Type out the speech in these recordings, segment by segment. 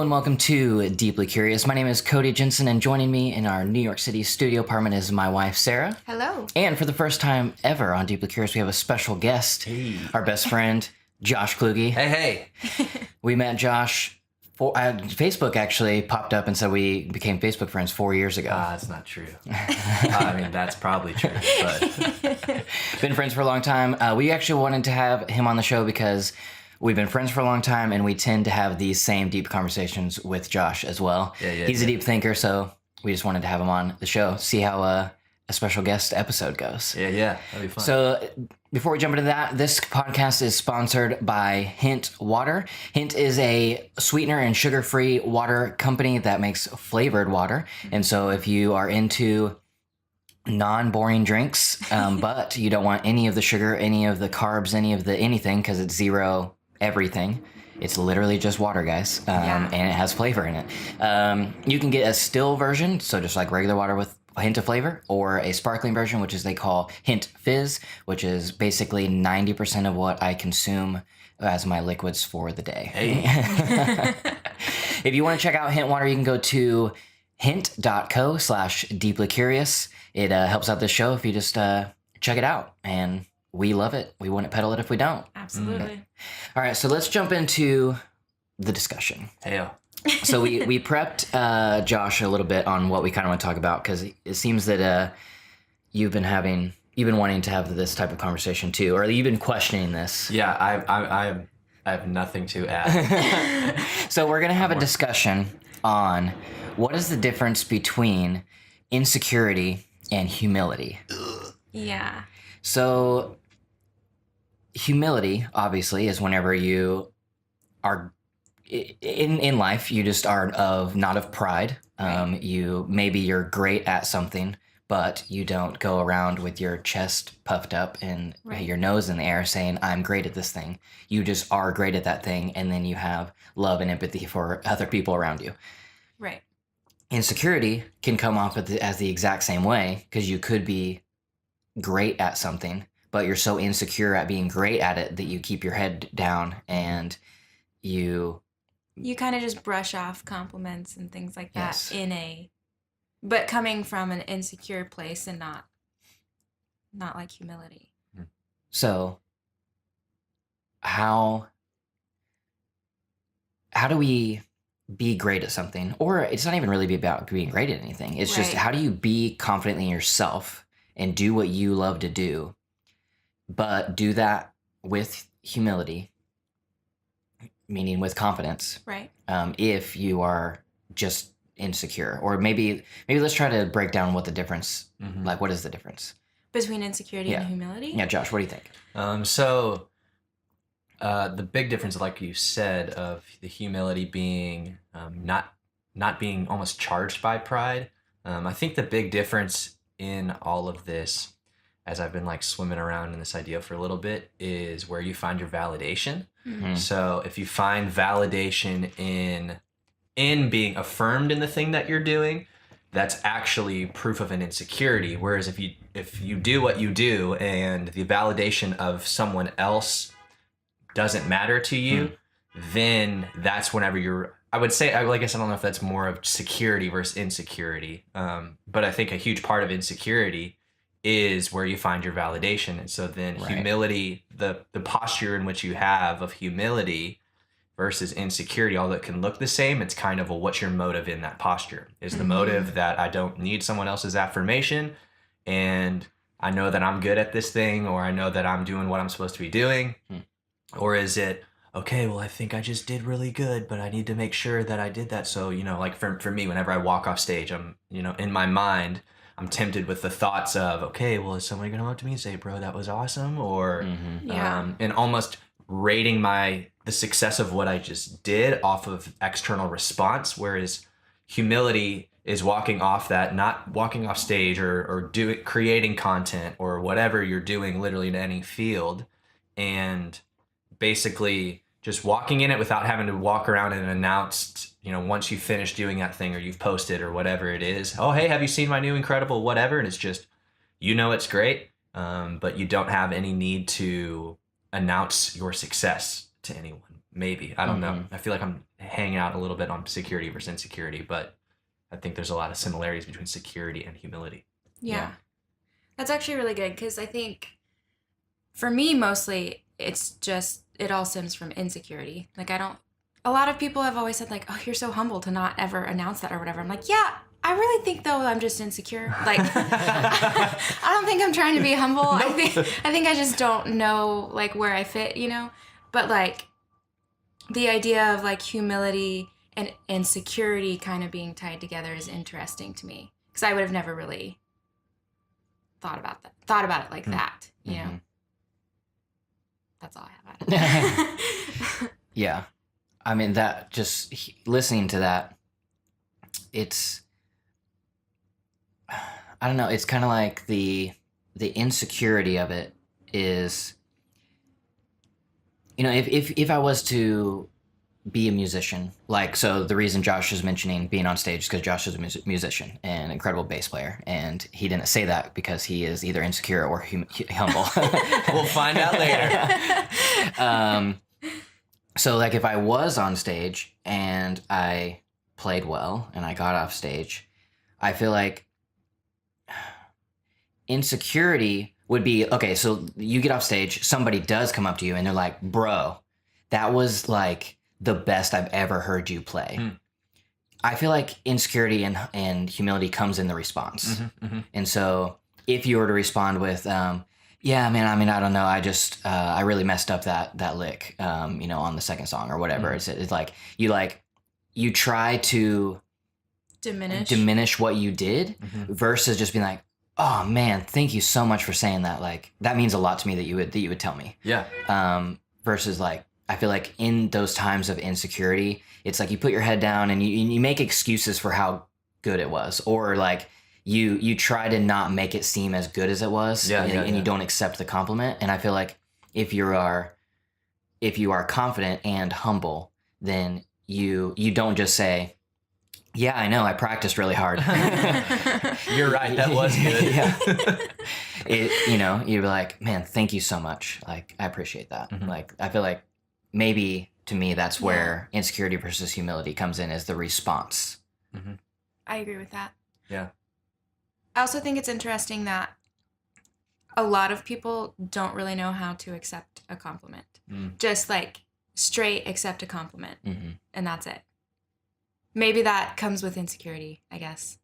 and welcome to Deeply Curious. My name is Cody Jensen, and joining me in our New York City studio apartment is my wife, Sarah. Hello. And for the first time ever on Deeply Curious, we have a special guest, our best friend, Josh Kluge. Hey. We met Josh, Facebook actually popped up and said we became Facebook friends 4 years ago. That's not true. I mean, that's probably true, but... Been friends for a long time. We actually wanted to have him on the show because we've been friends for a long time, and we tend to have these same deep conversations with Josh as well. He's a deep thinker, so we just wanted to have him on the show, see how a special guest episode goes. Yeah, that'd be fun. So before we jump into that, this podcast is sponsored by Hint Water. Hint is a sweetener and sugar-free water company that makes flavored water. And so if you are into non-boring drinks, but you don't want any of the sugar, any of the carbs, any of the anything, because it's zero everything. It's literally just water, guys, and it has flavor in it. You can get a still version, so just like regular water with a hint of flavor, or a sparkling version, which is they call Hint Fizz, which is basically 90% of what I consume as my liquids for the day. Hey. If you want to check out Hint Water, you can go to hint.co/deeplycurious. It helps out this show if you just check it out, and we love it. We wouldn't peddle it if we don't. Absolutely. All right, so let's jump into the discussion. Hey. So we prepped Josh a little bit on what we kind of want to talk about, because it seems that you've been wanting to have this type of conversation too, or you've been questioning this. Yeah, I have nothing to add. So we're gonna have a discussion on what is the difference between insecurity and humility. Yeah. So humility, obviously, is whenever you are in life, you just are not of pride. You're great at something, but you don't go around with your chest puffed up and your nose in the air saying, I'm great at this thing. You just are great at that thing, and then you have love and empathy for other people around you. Right. Insecurity can come off as the exact same way, because you could be great at something, but you're so insecure at being great at it that you keep your head down and you kind of just brush off compliments and things like that but coming from an insecure place and not like humility. So how do we be great at something? Or it's not even really about being great at anything. It's just, how do you be confident in yourself and do what you love to do, but do that with humility, meaning with confidence. Right. If you are just insecure, or maybe let's try to break down what the difference, like what is the difference between insecurity and humility? Yeah, Josh, what do you think? So the big difference, like you said, of the humility being not being almost charged by pride. I think the big difference in all of this, as I've been like swimming around in this idea for a little bit, is where you find your validation. So if you find validation in being affirmed in the thing that you're doing, that's actually proof of an insecurity. Whereas if you do what you do and the validation of someone else doesn't matter to you, then that's whenever I would say, I guess I don't know if that's more of security versus insecurity. But I think a huge part of insecurity is where you find your validation. And so then humility, the posture in which you have of humility versus insecurity, although it can look the same, it's kind of what's your motive in that posture? Is the motive that I don't need someone else's affirmation, and I know that I'm good at this thing, or I know that I'm doing what I'm supposed to be doing? Or is it, okay, well, I think I just did really good, but I need to make sure that I did that. So, like for me, whenever I walk off stage, I'm, in my mind, I'm tempted with the thoughts of, okay, well, is somebody going to come up to me and say, bro, that was awesome? Or, and almost rating the success of what I just did off of external response. Whereas humility is walking off that, not walking off stage or creating content or whatever you're doing literally in any field, and basically just walking in it without having to walk around and announce, once you finish doing that thing or you've posted or whatever it is, oh, hey, have you seen my new incredible whatever? And it's just, it's great, but you don't have any need to announce your success to anyone. maybe. I don't know. I feel like I'm hanging out a little bit on security versus insecurity, but I think there's a lot of similarities between security and humility. Yeah. That's actually really good, because I think for me, mostly, it's just, it all stems from insecurity. Like, a lot of people have always said, like, oh, you're so humble to not ever announce that or whatever. I'm like, yeah, I really think, though, I'm just insecure. Like, I don't think I'm trying to be humble. Nope. I think I just don't know, like, where I fit, you know? But, like, the idea of, like, humility and insecurity kind of being tied together is interesting to me. Because I would have never really thought about it like that, you know? That's all I have at it. Yeah. I mean, that, just listening to that, it's, I don't know, it's kind of like the insecurity of it is, you know, if I was to be a musician, like, so the reason Josh is mentioning being on stage is because Josh is a musician and incredible bass player, and he didn't say that because he is either insecure or humble. We'll find out later. So, like, if I was on stage and I played well and I got off stage, I feel like insecurity would be, okay, so you get off stage, somebody does come up to you and they're like, bro, that was like the best I've ever heard you play. I feel like insecurity and humility comes in the response. And so if you were to respond with, yeah, man, I mean, I don't know, I just, I really messed up that lick, you know, on the second song or whatever. It's like, you try to diminish what you did versus just being like, oh man, thank you so much for saying that. Like, that means a lot to me that you would tell me. Yeah. Versus, like, I feel like in those times of insecurity, it's like you put your head down and you make excuses for how good it was, or like you try to not make it seem as good as it was, and you don't accept the compliment. And I feel like if you are confident and humble, then you don't just say, yeah, I know, I practiced really hard. You're right, that was good. You know, you're like, man, thank you so much. Like, I appreciate that. Like, I feel like maybe to me that's where insecurity versus humility comes in, as the response. I agree with that. Yeah. I also think it's interesting that a lot of people don't really know how to accept a compliment. Just like straight accept a compliment, and that's it. Maybe that comes with insecurity, I guess.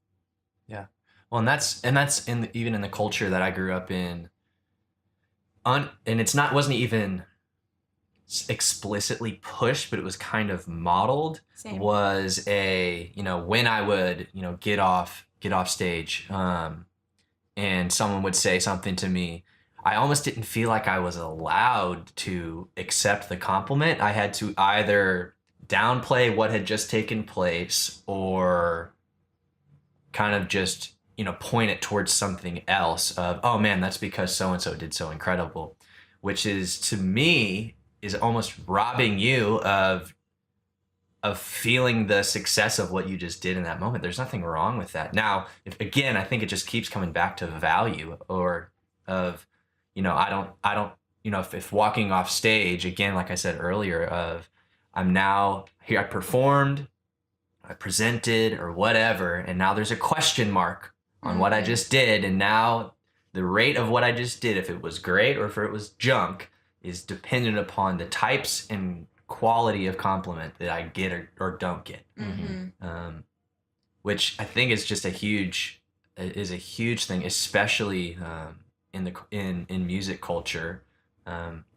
Yeah. Well, and that's even in the culture that I grew up in. And wasn't even explicitly pushed, but it was kind of modeled. Same. Was when I would, get off stage, and someone would say something to me, I almost didn't feel like I was allowed to accept the compliment. I had to either downplay what had just taken place or kind of just, point it towards something else of, oh man, that's because so-and-so did so incredible, which is, to me, is almost robbing you of feeling the success of what you just did in that moment. There's nothing wrong with that. Now, again, I think it just keeps coming back to value, or of, I don't, if walking off stage, again, like I said earlier, of I'm now here, I performed, I presented or whatever, and now there's a question mark on what I just did. And now the rate of what I just did, if it was great or if it was junk, is dependent upon the types and quality of compliment that I get or don't get. Which I think is just a huge thing, especially in music culture.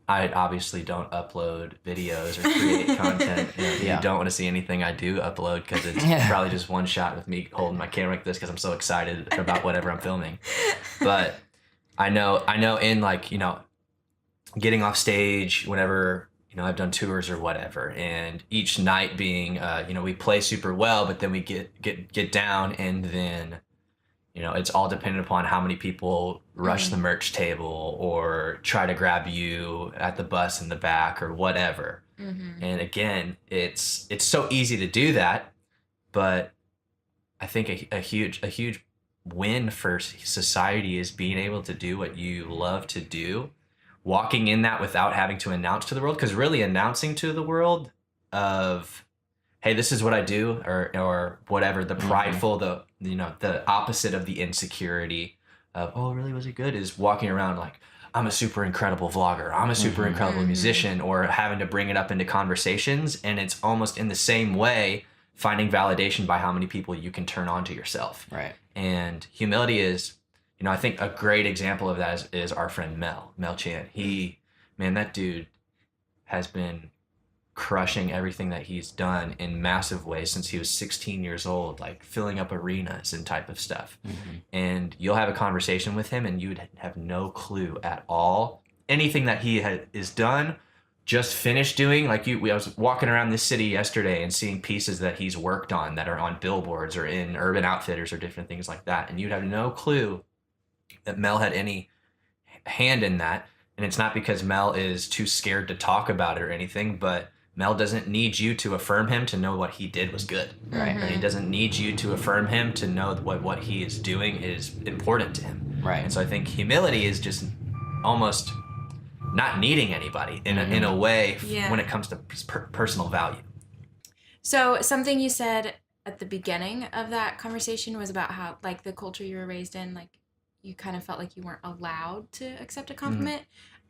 I obviously don't upload videos or create content. You don't want to see anything I do upload, because it's probably just one shot with me holding my camera like this because I'm so excited about whatever I'm filming. But I know in, like, getting off stage whenever, I've done tours or whatever, and each night being, we play super well, but then we get down, and then, it's all dependent upon how many people rush the merch table or try to grab you at the bus in the back or whatever. And again, it's so easy to do that, but I think a huge win for society is being able to do what you love to do walking in that without having to announce to the world, because really announcing to the world of, hey, this is what I do, or whatever, the prideful, the opposite of the insecurity of, oh, really, was it good, is walking around like, I'm a super incredible vlogger, I'm a super incredible musician, or having to bring it up into conversations. And it's almost in the same way, finding validation by how many people you can turn on to yourself. Right. And humility is, I think a great example of that is our friend Mel Chan. That dude has been crushing everything that he's done in massive ways since he was 16 years old, like filling up arenas and type of stuff. And you'll have a conversation with him and you'd have no clue at all anything that he is done, just finished doing. Like I was walking around this city yesterday and seeing pieces that he's worked on that are on billboards or in Urban Outfitters or different things like that, and you'd have no clue that Mel had any hand in that. And it's not because Mel is too scared to talk about it or anything, but Mel doesn't need you to affirm him to know what he did was good. Right. And he doesn't need you to affirm him to know what he is doing is important to him. Right. And so I think humility is just almost not needing anybody in a way when it comes to personal value. So something you said at the beginning of that conversation was about how, like, the culture you were raised in, like, you kind of felt like you weren't allowed to accept a compliment.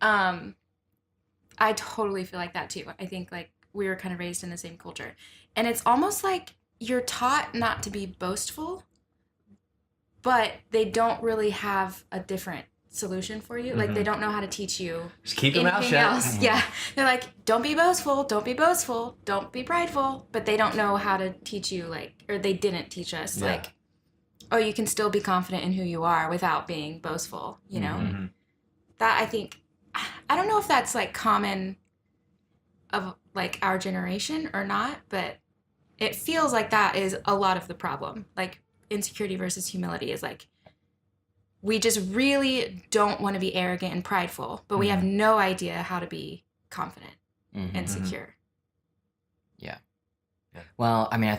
I totally feel like that too. I think, like, we were kind of raised in the same culture. And it's almost like you're taught not to be boastful, but they don't really have a different solution for you. Like, they don't know how to teach you just keep your mouth shut. Else. Yeah. They're like, don't be boastful, don't be boastful, don't be prideful. But they don't know how to teach you, like, or they didn't teach us, like, oh, you can still be confident in who you are without being boastful, you know? That, I think, I don't know if that's, like, common of, like, our generation or not, but it feels like that is a lot of the problem. Like, insecurity versus humility is, like, we just really don't want to be arrogant and prideful, but we have no idea how to be confident and secure. Yeah. Well, I mean, I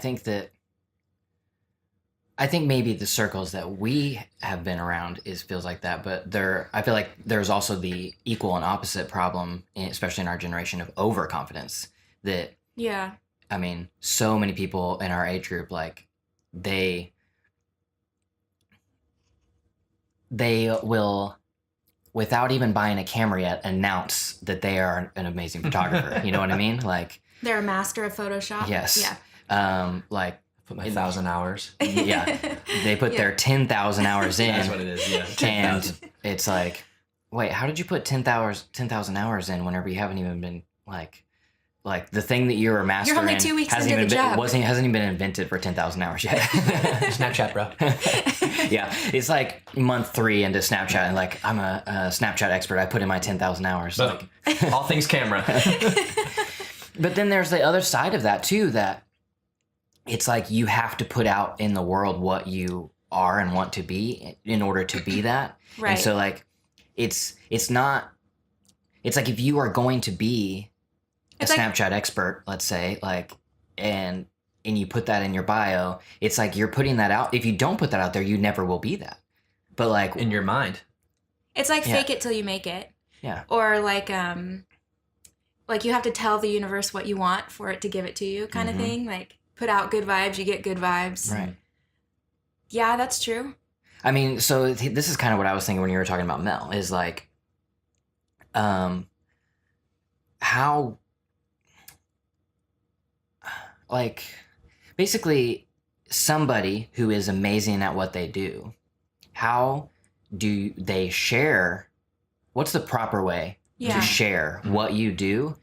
think maybe the circles that we have been around feels like that, but I feel like there's also the equal and opposite problem, especially in our generation, of overconfidence. That, I mean, so many people in our age group, like, they will, without even buying a camera yet, announce that they are an amazing photographer. You know what I mean? Like, they're a master of Photoshop. Yes. Yeah. Like, put my 1,000 hours. Yeah. They put their 10,000 hours in. That's what it is. Yeah. 10,000. And it's like, wait, how did you put 10,000 hours in whenever you haven't even been like the thing that you're a master in? You're only 2 weeks into the job. Hasn't even been invented for 10,000 hours yet. Snapchat, bro. Yeah. It's like month 3 into Snapchat, and like, I'm a Snapchat expert. I put in my 10,000 hours. Like, all things camera. But then there's the other side of that too, that it's like you have to put out in the world what you are and want to be in order to be that. Right. And so, like, it's like if you are going to be a Snapchat expert, let's say, like, and you put that in your bio, it's like you're putting that out. If you don't put that out there, you never will be that. But, like, in your mind, it's like fake it till you make it. Yeah. Or like you have to tell the universe what you want for it to give it to you, kind of thing. Like, put out good vibes, you get good vibes. Right. Yeah, that's true. I mean, so this is kind of what I was thinking when you were talking about Mel, is like, how, like, basically somebody who is amazing at what they do, how do they share? What's the proper way to share what you do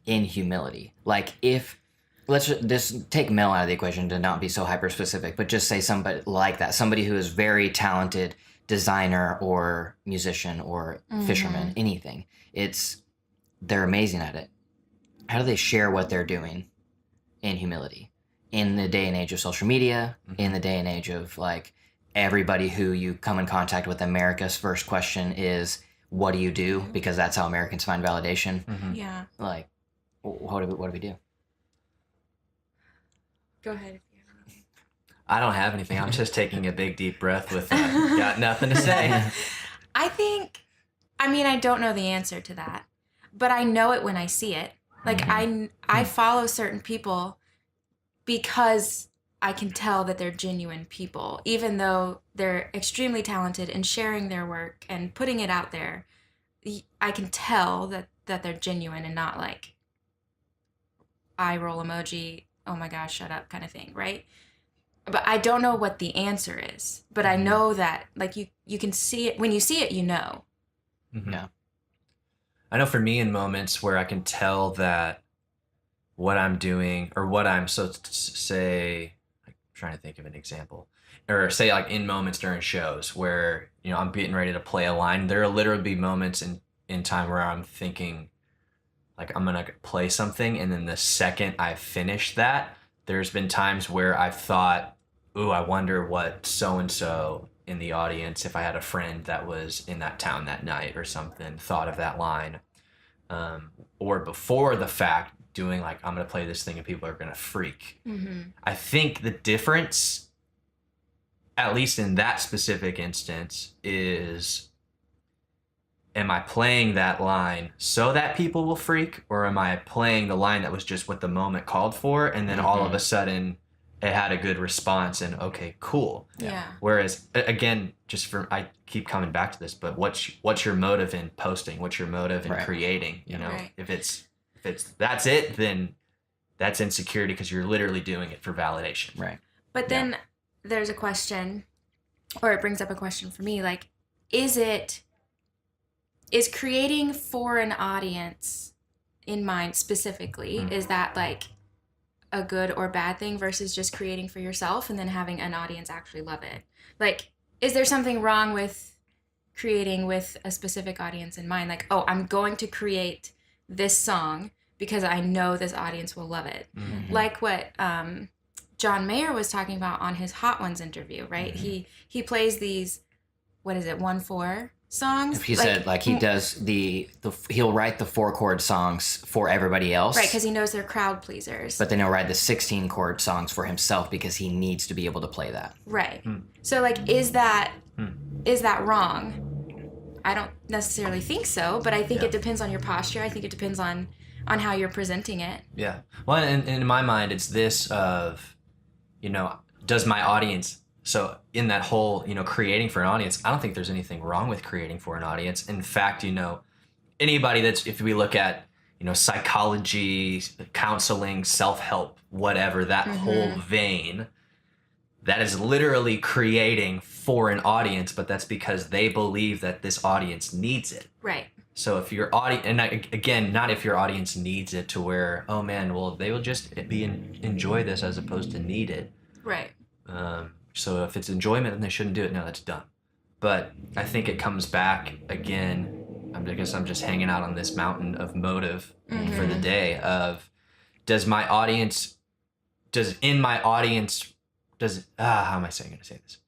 in humility? Like, let's just take Mel out of the equation to not be so hyper specific, but just say somebody like that, somebody who is very talented designer or musician or fisherman, anything. They're amazing at it. How do they share what they're doing in humility? In the day and age of social media, in the day and age of, like, everybody who you come in contact with, America's first question is, what do you do? Because that's how Americans find validation. Yeah. Like, what do we do? Go ahead. I don't have anything. I'm just taking a big deep breath with got nothing to say. I think I mean, I don't know the answer to that, but I know it when I see it. Like I follow certain people because I can tell that they're genuine people, even though they're extremely talented in sharing their work and putting it out there. I can tell that they're genuine and not like eye roll emoji, oh my gosh, shut up kind of thing, right? But I don't know what the answer is. But I know that like you can see it. When you see it, you know. Mm-hmm. Yeah. I know for me, in moments where I can tell that what I'm doing or what I'm, so to say, I'm trying to think of an example, or say like in moments during shows where, you know, I'm getting ready to play a line, there'll literally be moments in time where I'm thinking like I'm gonna play something, and then the second I finish that, there's been times where I've thought, ooh, I wonder what so and so in the audience, if I had a friend that was in that town that night or something, thought of that line. Or before the fact, doing like, I'm gonna play this thing and people are gonna freak. I think the difference, at least in that specific instance, is, am I playing that line so that people will freak, or am I playing the line that was just what the moment called for, and then all of a sudden it had a good response and okay, cool. Yeah. Whereas again, just from, I keep coming back to this, but what's your motive in posting? What's your motive in creating? You know, Right. if it's that's it, then that's insecurity, because you're literally doing it for validation. Right. But then there's a question, or it brings up a question for me, like, is creating for an audience in mind specifically, is that like a good or bad thing versus just creating for yourself and then having an audience actually love it? Like, is there something wrong with creating with a specific audience in mind? Like, oh, I'm going to create this song because I know this audience will love it. Like what John Mayer was talking about on his Hot Ones interview, right? He plays these, what is it, 1/4 songs? If he said like he does he'll write the 4-chord songs for everybody else. Right, because he knows they're crowd pleasers. But then he'll write the 16-chord songs for himself because he needs to be able to play that. Right. So like, is that wrong? I don't necessarily think so, but I think it depends on your posture. I think it depends on how you're presenting it. Yeah. Well, and in my mind, it's this of, you know, does my audience, so in that whole, you know, creating for an audience, I don't think there's anything wrong with creating for an audience. In fact, you know, anybody that's, if we look at, you know, psychology, counseling, self-help, whatever, that whole vein, that is literally creating for an audience, but that's because they believe that this audience needs it. Right. So if your audience, and again, not if your audience needs it to where, oh man, well, they will just enjoy this as opposed to need it. Right. So if it's enjoyment, then they shouldn't do it. No, that's dumb. But I think it comes back again. I guess I'm just hanging out on this mountain of motive for the day of, how am I going to say this?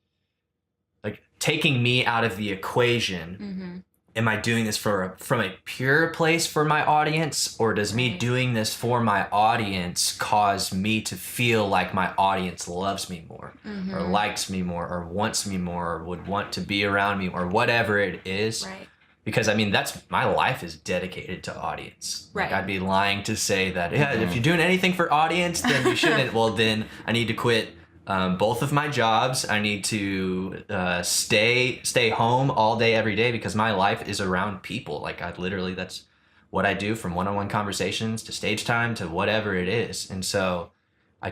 Like, taking me out of the equation, am I doing this from a pure place for my audience, or does me doing this for my audience cause me to feel like my audience loves me more, or likes me more, or wants me more, or would want to be around me, or whatever it is? Right. Because I mean, that's, my life is dedicated to audience. Right. Like, I'd be lying to say that, if you're doing anything for audience, then you shouldn't. Well, then I need to quit both of my jobs. I need to stay home all day, every day, because my life is around people. Like, I literally, that's what I do, from one-on-one conversations to stage time to whatever it is. And so I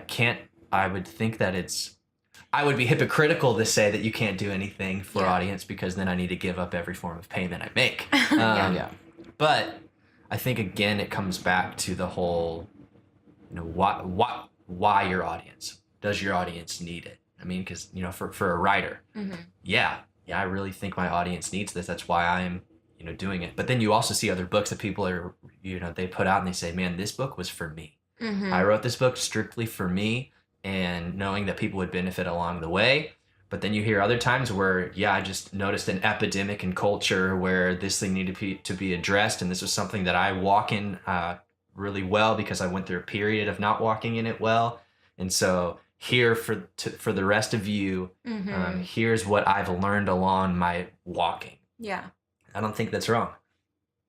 would think that I would be hypocritical to say that you can't do anything for audience, because then I need to give up every form of payment I make. But I think, again, it comes back to the whole, you know, why your audience? Does your audience need it? I mean, because, you know, for a writer, I really think my audience needs this. That's why I'm, you know, doing it. But then you also see other books that people are, you know, they put out and they say, man, this book was for me. I wrote this book strictly for me, and knowing that people would benefit along the way. But then you hear other times where, I just noticed an epidemic in culture where this thing needed to be addressed. And this was something that I walk in really well, because I went through a period of not walking in it well. And so here for the rest of you, here's what I've learned along my walking. Yeah. I don't think that's wrong.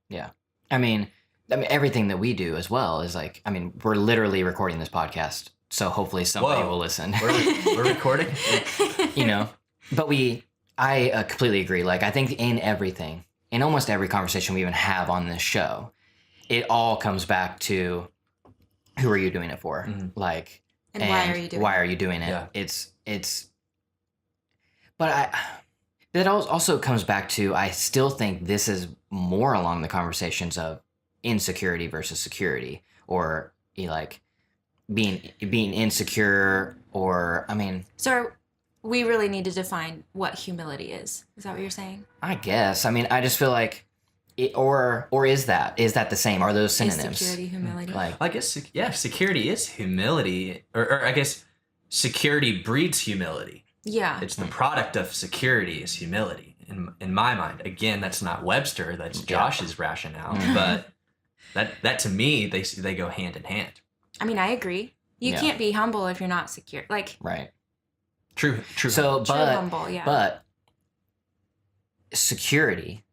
Yeah. I mean, everything that we do as well is like, I mean, we're literally recording this podcast, so hopefully somebody Whoa. will listen. We're recording. You know, but I completely agree. Like, I think in everything, in almost every conversation we even have on this show, it all comes back to who are you doing it for? Like, And why are you doing why it? are you doing it? Yeah. But that also comes back to, I still think this is more along the conversations of insecurity versus security, or like being insecure, or I mean, So we really need to define what humility is. Is that what you're saying? I guess. I mean, I just feel like or is that the same? Are those synonyms? Insecurity, humility. Like, I guess, yeah, security is humility, or I guess security breeds humility. Yeah. It's the product of security is humility in my mind. Again, that's not Webster, that's Josh's rationale, but that to me, they go hand in hand. I mean, I agree. You can't be humble if you're not secure. Like, right. True. So, true humble, yeah. but security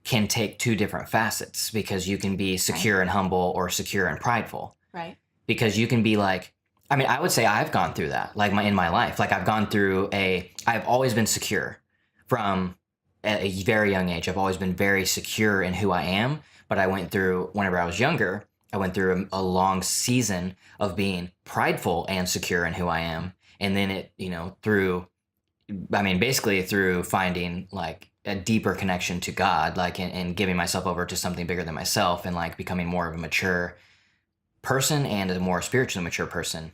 can take two different facets, because you can be secure and humble, or secure and prideful. Right. Because you can be like, I mean, I would say I've gone through that, like in my life. Like, I've gone through I've always been secure from a very young age. I've always been very secure in who I am. But I went through, whenever I was younger, I went through a long season of being prideful and secure in who I am. And then it, basically through finding like a deeper connection to God, like, and giving myself over to something bigger than myself, and like becoming more of a mature person and a more spiritually mature person,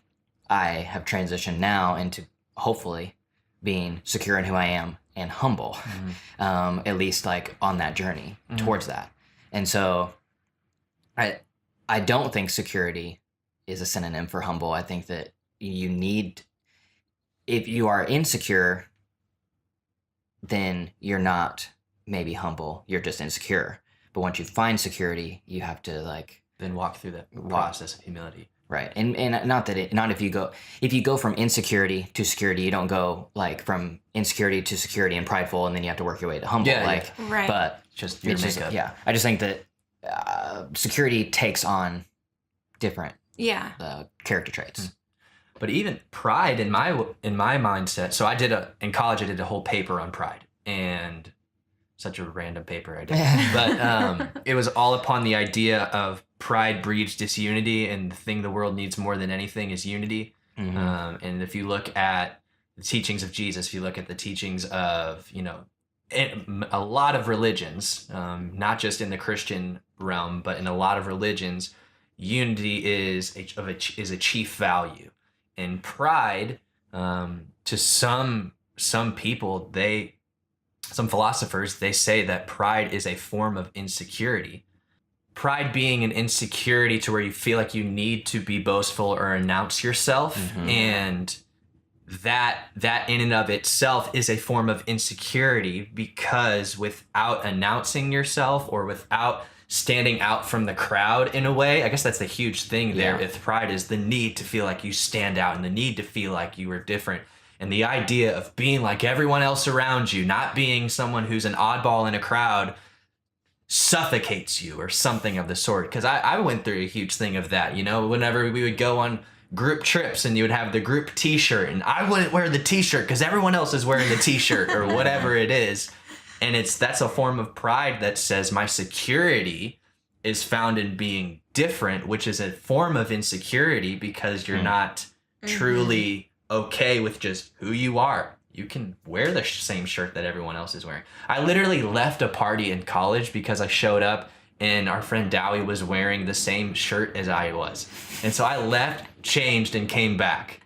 I have transitioned now into hopefully being secure in who I am and humble, at least like on that journey towards that. And so I don't think security is a synonym for humble. I think that if you are insecure, then you're not maybe humble, you're just insecure. But once you find security, you have to then walk through that process of humility. Right. And if you go from insecurity to security, you don't go like from insecurity to security and prideful, and then you have to work your way to humble. Right. But just your makeup. I just think that security takes on different character traits. But even pride in my mindset. So in college I did a whole paper on pride, and such a random paper I did. But it was all upon the idea of pride breeds disunity, and the thing the world needs more than anything is unity. And if you look at the teachings of Jesus, if you look at the teachings of, a lot of religions, not just in the Christian realm, but in a lot of religions, unity is a chief value. And pride, to some people, some philosophers, they say that pride is a form of insecurity. Pride being an insecurity to where you feel like you need to be boastful or announce yourself. And that in and of itself is a form of insecurity, because without announcing yourself or without standing out from the crowd in a way, I guess that's the huge thing there with pride, is the need to feel like you stand out and the need to feel like you are different. And the idea of being like everyone else around you, not being someone who's an oddball in a crowd, suffocates you or something of the sort. Because I went through a huge thing of that, whenever we would go on group trips and you would have the group t-shirt, and I wouldn't wear the t-shirt because everyone else is wearing the t-shirt or whatever it is. And that's a form of pride that says my security is found in being different, which is a form of insecurity, because you're not truly okay with just who you are. You can wear the same shirt that everyone else is wearing. I literally left a party in college because I showed up and our friend Dowie was wearing the same shirt as I was. And so I left, changed, and came back.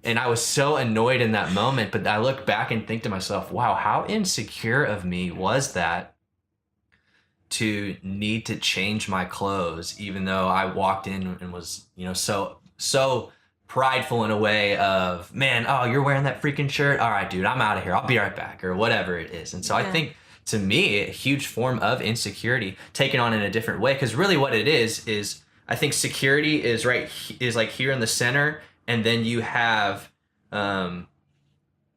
And I was so annoyed in that moment, but I look back and think to myself, wow, how insecure of me was that to need to change my clothes, even though I walked in and was, so prideful in a way of, man, oh, you're wearing that freaking shirt? All right, dude, I'm out of here. I'll be right back, or whatever it is. And so I think, to me, a huge form of insecurity taken on in a different way, because really what it is I think security is like here in the center, and then you have, I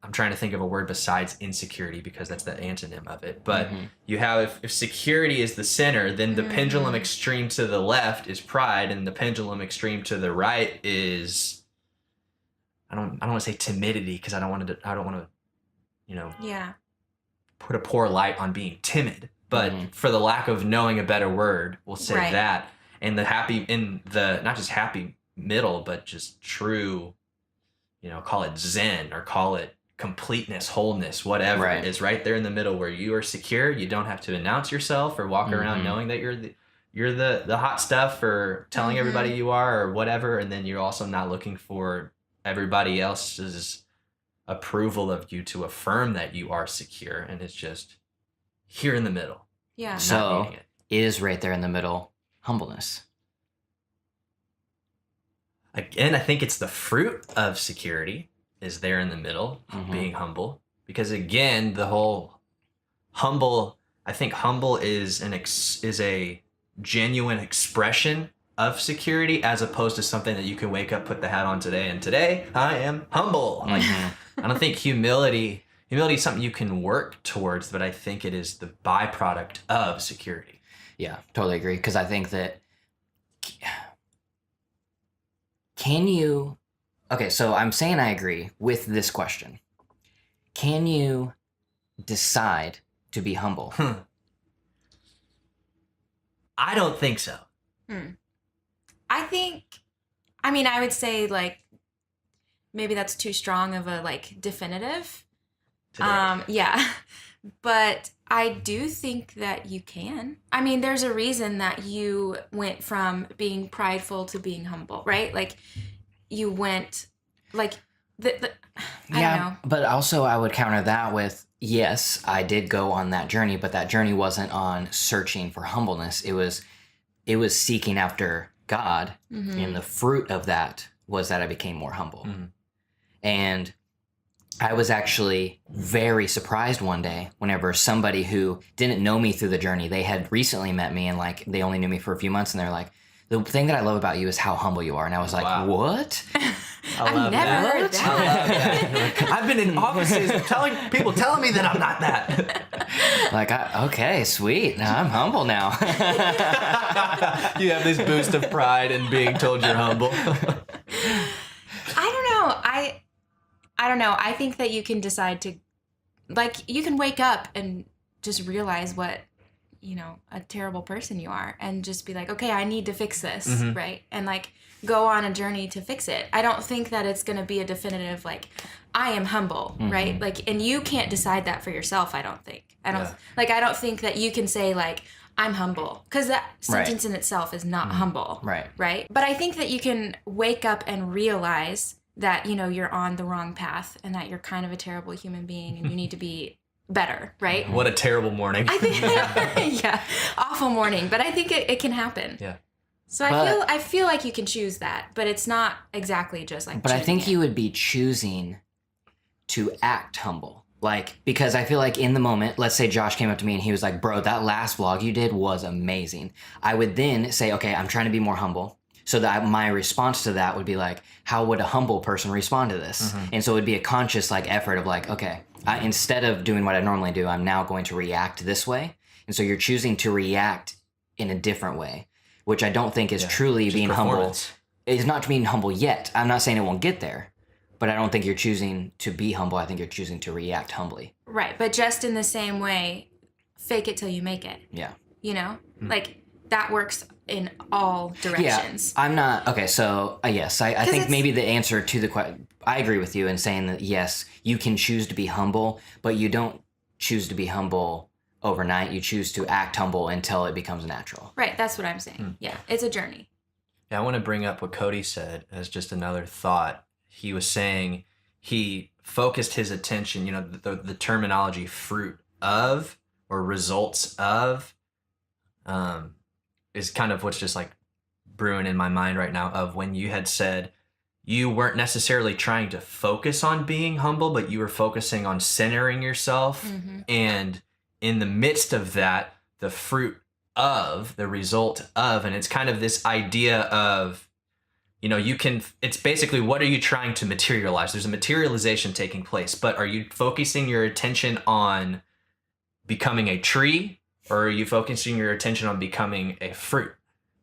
I'm trying to think of a word besides insecurity because that's the antonym of it. But you have, if security is the center, then the pendulum extreme to the left is pride, and the pendulum extreme to the right is, I don't want to say timidity because I don't want to, put a poor light on being timid. But for the lack of knowing a better word, we'll say that. And not just happy middle, but just true, call it Zen or call it completeness, wholeness, whatever it is, right there in the middle where you are secure. You don't have to announce yourself or walk around knowing that you're the hot stuff or telling everybody you are or whatever. And then you're also not looking for everybody else's approval of you to affirm that you are secure. And it's just here in the middle. Yeah. So is right there in the middle humbleness? Again, I think it's the fruit of security is there in the middle, being humble. Because again, the whole humble, I think humble is a genuine expression of security as opposed to something that you can wake up, put the hat on today, and today I am humble. Like, I don't think humility is something you can work towards, but I think it is the byproduct of security. Yeah, totally agree. Because I think that okay, so I'm saying I agree with this question. Can you decide to be humble? I don't think so. I would say like maybe that's too strong of a like definitive. Yeah. But I do think that you can. I mean, there's a reason that you went from being prideful to being humble, right? Like you went like I don't know. But also I would counter that with, yes, I did go on that journey, but that journey wasn't on searching for humbleness. It was seeking after God, and the fruit of that was that I became more humble. And I was actually very surprised one day whenever somebody who didn't know me through the journey, they had recently met me and like they only knew me for a few months, and they're like, the thing that I love about you is how humble you are. And I was like, what? I've never heard that. I love that. I've been in offices telling me that I'm not that. Like, okay, sweet. Now I'm humble now. You have this boost of pride in being told you're humble. I don't know. I think that you can decide to, like, you can wake up and just realize what, a terrible person you are and just be like, okay, I need to fix this, right? And like go on a journey to fix it. I don't think that it's going to be a definitive, like, I am humble, right? Like, and you can't decide that for yourself, I don't think. I don't think that you can say like, I'm humble, because that sentence in itself is not humble, right? But I think that you can wake up and realize that, you're on the wrong path and that you're kind of a terrible human being and you need to be better, right? What a terrible morning. I think, awful morning, but I think it can happen. Yeah. So I feel like you can choose that, but it's not exactly just like. But I think you would be choosing to act humble. Like, because I feel like in the moment, let's say Josh came up to me and he was like, bro, that last vlog you did was amazing. I would then say, okay, I'm trying to be more humble. So that my response to that would be like, how would a humble person respond to this? And so it would be a conscious like effort of like, okay, instead of doing what I normally do, I'm now going to react this way. And so you're choosing to react in a different way, which I don't think is truly being humble. It's not being humble yet. I'm not saying it won't get there, but I don't think you're choosing to be humble. I think you're choosing to react humbly. Right. But just in the same way, fake it till you make it. Yeah. Like that works in all directions. Yeah, I'm not, okay, so yes, I think maybe the answer to the question, I agree with you in saying that yes, you can choose to be humble, but you don't choose to be humble overnight. You choose to act humble until it becomes natural. Right, that's what I'm saying. Yeah, it's a journey. Yeah, I want to bring up what Cody said as just another thought. He was saying he focused his attention, the terminology fruit of or results of, is kind of what's just like brewing in my mind right now, of when you had said you weren't necessarily trying to focus on being humble, but you were focusing on centering yourself. And in the midst of that, the fruit of, the result of, and it's kind of this idea of, it's basically, what are you trying to materialize? There's a materialization taking place, but are you focusing your attention on becoming a tree, or are you focusing your attention on becoming a fruit?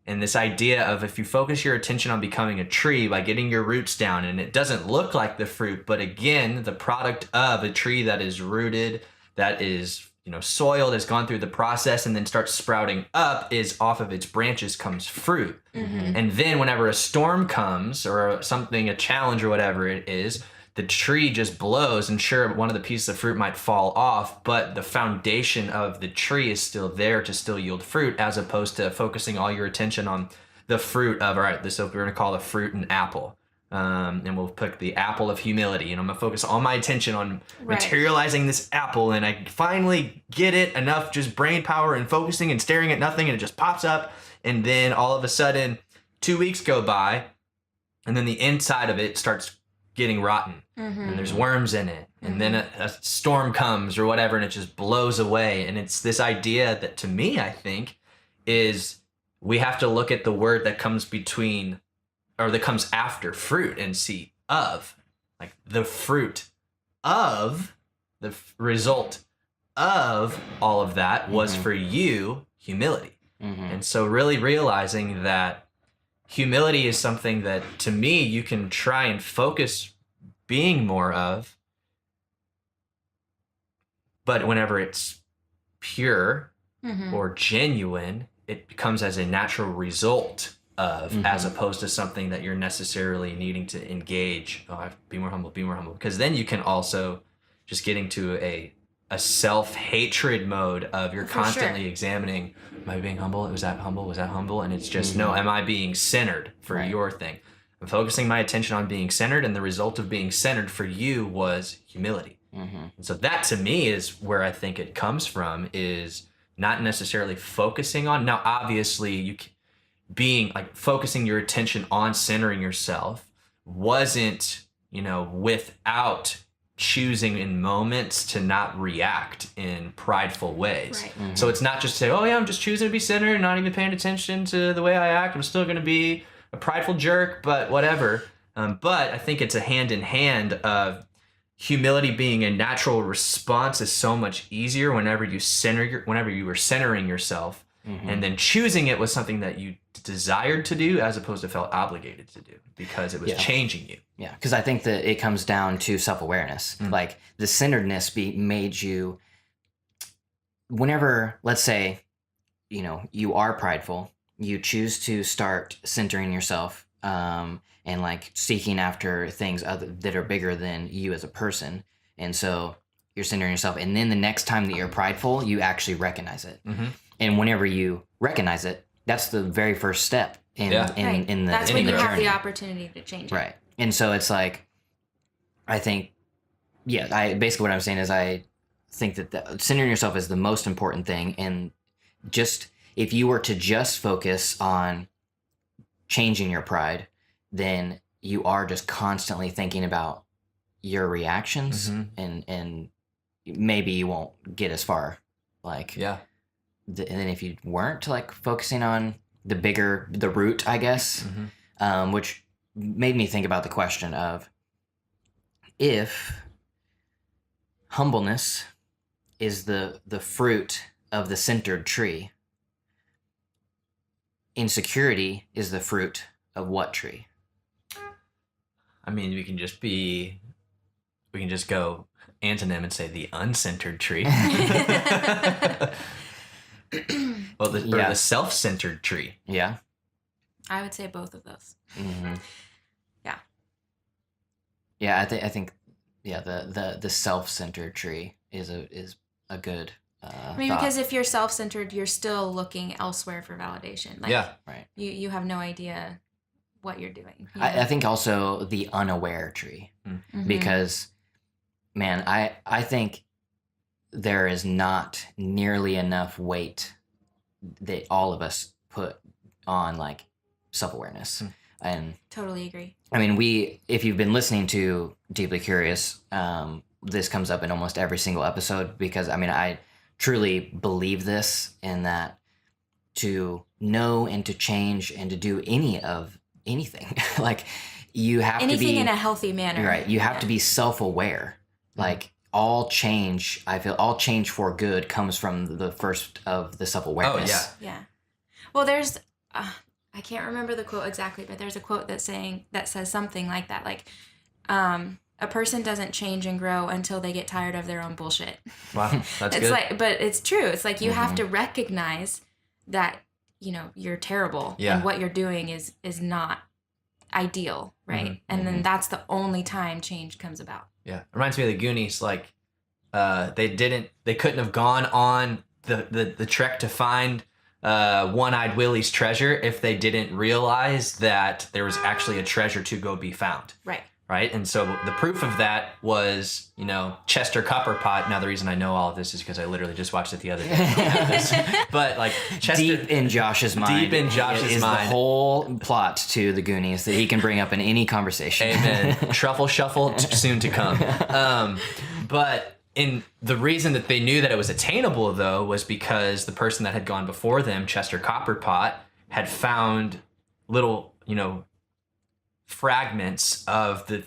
And this idea of, if you focus your attention on becoming a tree by getting your roots down, and it doesn't look like the fruit, but again, the product of a tree that is rooted, that is, soiled, has gone through the process, and then starts sprouting up, is off of its branches comes fruit. And then whenever a storm comes, or something, a challenge or whatever it is, the tree just blows, and sure, one of the pieces of fruit might fall off, but the foundation of the tree is still there to still yield fruit, as opposed to focusing all your attention on the fruit of, all right, so we're going to call the fruit an apple. And we'll pick the apple of humility, and I'm going to focus all my attention on materializing this apple, and I finally get it enough, just brain power and focusing and staring at nothing, and it just pops up, and then all of a sudden 2 weeks go by, and then the inside of it starts getting rotten, and there's worms in it, and then a storm comes or whatever, and it just blows away. And it's this idea that, to me, I think, is we have to look at the word that comes between, or that comes after fruit, and see of, like, the fruit of, the result of all of that was for you humility. And so really realizing that humility is something that, to me, you can try and focus being more of, but whenever it's pure or genuine, it becomes as a natural result of, as opposed to something that you're necessarily needing to engage. Oh, I have to be more humble, because then you can also just get into a self-hatred mode of, you're constantly examining, am I being humble? Was that humble? Was that humble? And it's just, no, am I being centered for your thing? I'm focusing my attention on being centered, and the result of being centered for you was humility. And so that, to me, is where I think it comes from, is not necessarily focusing on, now obviously being like focusing your attention on centering yourself wasn't, without choosing in moments to not react in prideful ways. So it's not just say, oh yeah, I'm just choosing to be centered and not even paying attention to the way I act. I'm still going to be a prideful jerk, but whatever. But I think it's a hand in hand of humility being a natural response is so much easier whenever you were centering yourself, and then choosing it was something that you desired to do, as opposed to felt obligated to do because it was changing you. Yeah, because I think that it comes down to self-awareness. Like, the centeredness made you, whenever, let's say, you are prideful, you choose to start centering yourself, and like seeking after things that are bigger than you as a person. And so you're centering yourself. And then the next time that you're prideful, you actually recognize it. And whenever you recognize it, that's the very first step in the that's when you have journey. the opportunity to change it. Right. And so it's like, I think, basically what I'm saying is, I think that centering yourself is the most important thing. And just, if you were to just focus on changing your pride, then you are just constantly thinking about your reactions, and maybe you won't get as far. Like, and then if you weren't like focusing on the root, I guess, which made me think about the question of, if humbleness is the fruit of the centered tree, insecurity is the fruit of what tree? I mean, we can just go antonym and say the uncentered tree. Or the self-centered tree. Yeah. I would say both of those. Yeah, I think the self-centered tree is a good I mean, thought. because if you're self-centered, you're still looking elsewhere for validation. Like, right. You have no idea what you're doing. I think also the unaware tree, because, man, I think there is not nearly enough weight that all of us put on like self-awareness. And totally agree. I mean, if you've been listening to Deeply Curious, this comes up in almost every single episode, because I mean, I truly believe this, in that to know and to change and to do any of anything. Like you have to Anything be in a healthy manner. right. You have to be self-aware. Like all change, I feel all change for good comes from the first of the self-awareness. Oh, yeah. Yeah. Well, there's, I can't remember the quote exactly, but there's a quote that says something like that. Like, a person doesn't change and grow until they get tired of their own bullshit. Wow, that's It's good. like, but it's true. It's like you have to recognize that, you're terrible Yeah. and what you're doing is not ideal, right? And then that's the only time change comes about. Yeah, it reminds me of the Goonies. Like, they couldn't have gone on the trek to find One-Eyed Willie's treasure if they didn't realize that there was actually a treasure to go be found. Right. And so the proof of that was, Chester Copperpot. Now, the reason I know all of this is because I literally just watched it the other day. But like Chester, Deep in Josh's mind. Deep in Josh's is mind. the whole plot to the Goonies that he can bring up in any conversation. Amen. Truffle shuffle soon to come. But in the reason that they knew that it was attainable, though, was because the person that had gone before them, Chester Copperpot, had found little, fragments of the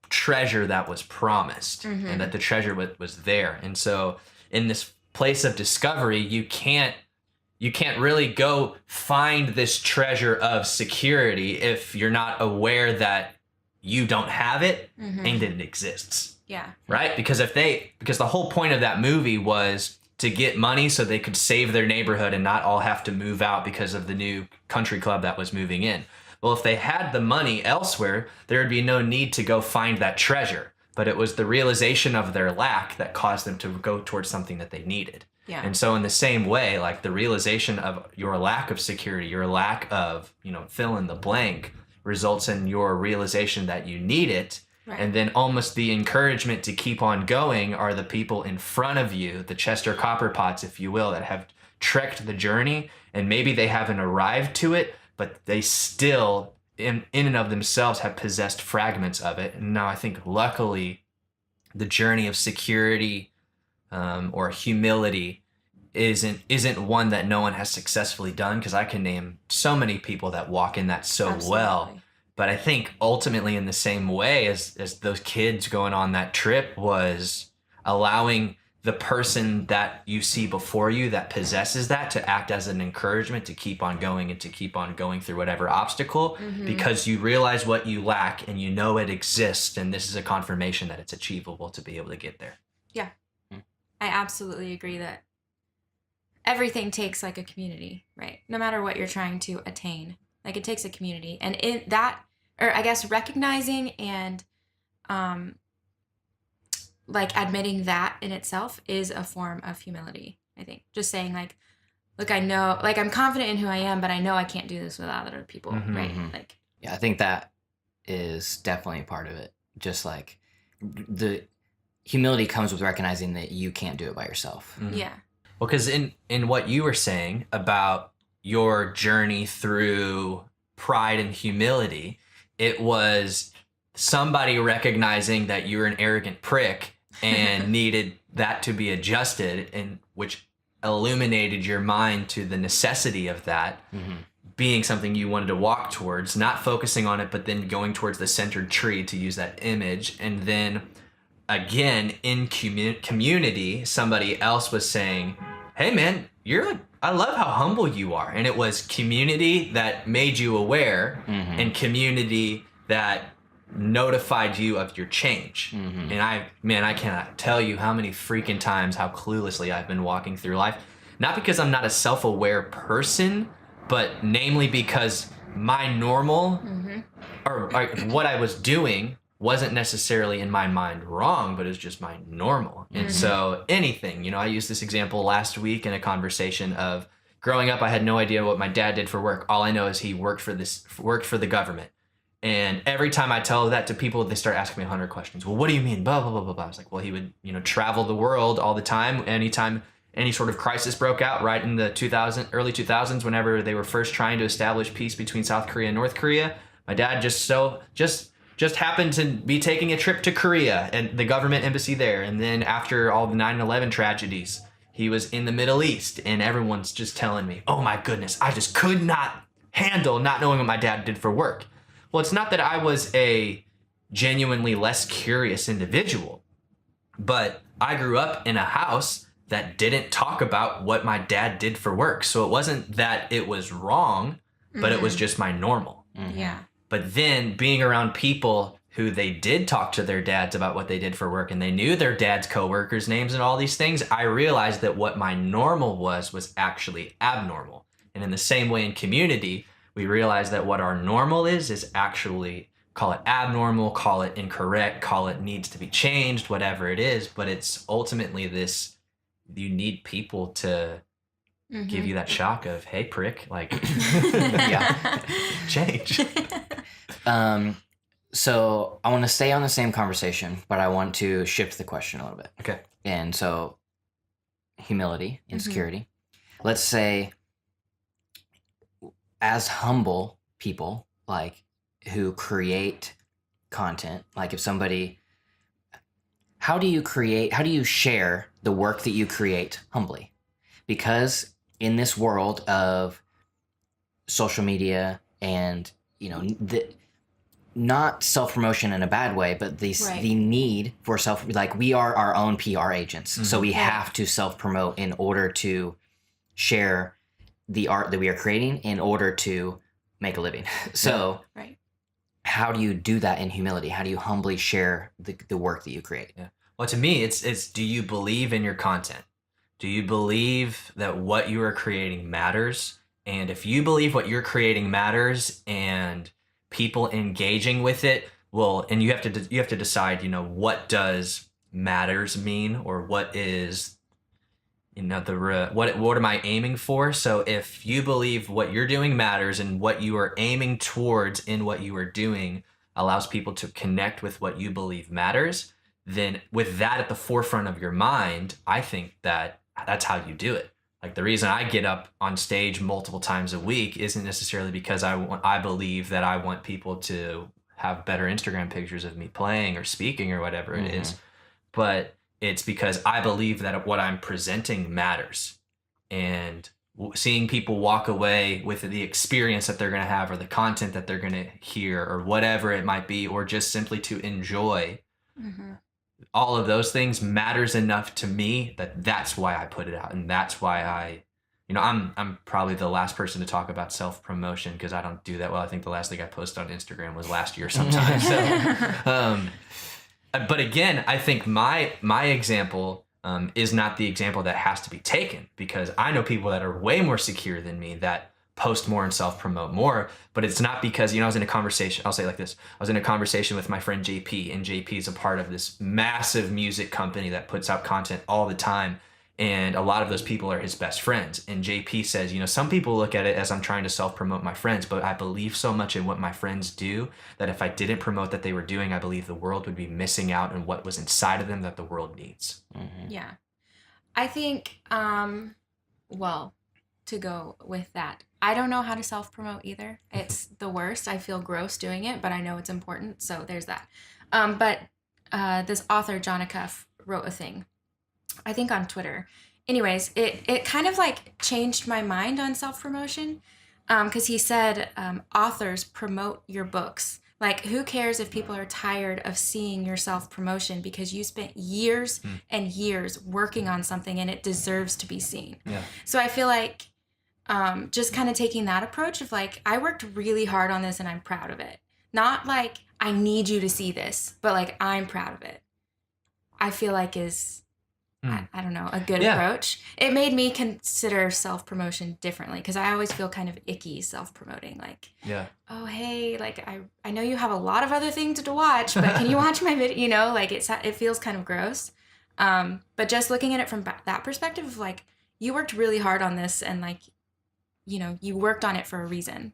treasure that was promised, and that the treasure was there. And so in this place of discovery, you can't really go find this treasure of security if you're not aware that you don't have it and that it exists. Yeah. Right? Because the whole point of that movie was to get money so they could save their neighborhood and not all have to move out because of the new country club that was moving in. Well, if they had the money elsewhere, there would be no need to go find that treasure. But it was the realization of their lack that caused them to go towards something that they needed. Yeah. And so in the same way, like the realization of your lack of security, your lack of, fill in the blank, results in your realization that you need it. Right. And then almost the encouragement to keep on going are the people in front of you, the Chester Copperpots, if you will, that have trekked the journey, and maybe they haven't arrived to it, but they still, in and of themselves, have possessed fragments of it. And now I think, luckily, the journey of security or humility isn't one that no one has successfully done, because I can name so many people that walk in that so well. Absolutely. But I think ultimately, in the same way as those kids going on that trip, was allowing the person that you see before you that possesses that to act as an encouragement to keep on going and to keep on going through whatever obstacle, because you realize what you lack and you know it exists, and this is a confirmation that it's achievable to be able to get there. Yeah. I absolutely agree that everything takes like a community, right? No matter what you're trying to attain, like it takes a community, and in that, or I guess recognizing and like admitting that in itself is a form of humility. I think just saying like, look, I know, like I'm confident in who I am, but I know I can't do this without other people, right? Like, yeah, I think that is definitely a part of it. Just like the humility comes with recognizing that you can't do it by yourself. yeah, Well, because in what you were saying about your journey through pride and humility, it was somebody recognizing that you were an arrogant prick and needed that to be adjusted, and which illuminated your mind to the necessity of that being something you wanted to walk towards, not focusing on it, but then going towards the centered tree, to use that image. And then again, in community, somebody else was saying, hey man, I love how humble you are. And it was community that made you aware, and community that notified you of your change. And I cannot tell you how many freaking times, how cluelessly I've been walking through life. Not because I'm not a self-aware person, but namely because my normal or what I was doing wasn't necessarily in my mind wrong, but it's just my normal. And so anything, I used this example last week in a conversation of growing up, I had no idea what my dad did for work. All I know is he worked for the government. And every time I tell that to people, they start asking me 100 questions. Well, what do you mean? Blah, blah, blah, blah, blah. I was like, well, he would, travel the world all the time. Anytime any sort of crisis broke out, right in the early 2000s, whenever they were first trying to establish peace between South Korea and North Korea, my dad just happened to be taking a trip to Korea and the government embassy there. And then after all the 9/11 tragedies, he was in the Middle East, and everyone's just telling me, oh my goodness, I just could not handle not knowing what my dad did for work. Well, it's not that I was a genuinely less curious individual, but I grew up in a house that didn't talk about what my dad did for work. So it wasn't that it was wrong, but it was just my normal. Yeah. But then being around people who they did talk to their dads about what they did for work and they knew their dad's coworkers' names and all these things, I realized that what my normal was actually abnormal. And in the same way in community, we realize that what our normal is actually, call it abnormal, call it incorrect, call it needs to be changed, whatever it is. But it's ultimately this, you need people to give you that shock of, hey, prick, like, yeah, change. So I want to stay on the same conversation, but I want to shift the question a little bit. Okay. And so humility, insecurity. Let's say as humble people, like who create content, like if somebody, how do you share the work that you create humbly? Because in this world of social media and, you know, not self-promotion in a bad way, but the need for like we are our own PR agents. So we have to self-promote in order to share the art that we are creating in order to make a living. So how do you do that in humility? How do you humbly share the work that you create? Yeah. Well, to me, it's do you believe in your content? Do you believe that what you are creating matters? And if you believe what you're creating matters and people engaging with it, well, and you have to decide, you know, what does matters mean, or what is, you know, what am I aiming for? So if you believe what you're doing matters and what you are aiming towards in what you are doing allows people to connect with what you believe matters, then with that at the forefront of your mind, I think that's how you do it. Like the reason I get up on stage multiple times a week isn't necessarily because I believe that I want people to have better Instagram pictures of me playing or speaking or whatever it is, but it's because I believe that what I'm presenting matters. And seeing people walk away with the experience that they're going to have or the content that they're going to hear or whatever it might be, or just simply to enjoy all of those things matters enough to me that's why I put it out. And that's why I'm probably the last person to talk about self-promotion because I don't do that well. I think the last thing I posted on Instagram was last year sometime. So, but again, I think my example is not the example that has to be taken, because I know people that are way more secure than me that post more and self-promote more, but it's not because, you know, I was in a conversation, I'll say it like this. I was in a conversation with my friend JP, and JP is a part of this massive music company that puts out content all the time. And a lot of those people are his best friends. And JP says, you know, some people look at it as I'm trying to self-promote my friends, but I believe so much in what my friends do that if I didn't promote that they were doing, I believe the world would be missing out on what was inside of them that the world needs. Yeah. I think, well, to go with that, I don't know how to self-promote either. It's the worst. I feel gross doing it, but I know it's important. So there's that. But this author, John Acuff, wrote a thing, I think on Twitter. Anyways, it kind of like changed my mind on self-promotion, because he said authors promote your books. Like, who cares if people are tired of seeing your self-promotion because you spent years and years working on something and it deserves to be seen. Yeah. So I feel like just kind of taking that approach of like, I worked really hard on this and I'm proud of it. Not like, I need you to see this, but like, I'm proud of it. I feel like is, I don't know, a good approach. It made me consider self-promotion differently, because I always feel kind of icky self-promoting. Like, oh, hey, like, I know you have a lot of other things to watch, but can you watch my video? You know, like, it feels kind of gross. But just looking at it from that perspective of like, you worked really hard on this and like, you know, you worked on it for a reason.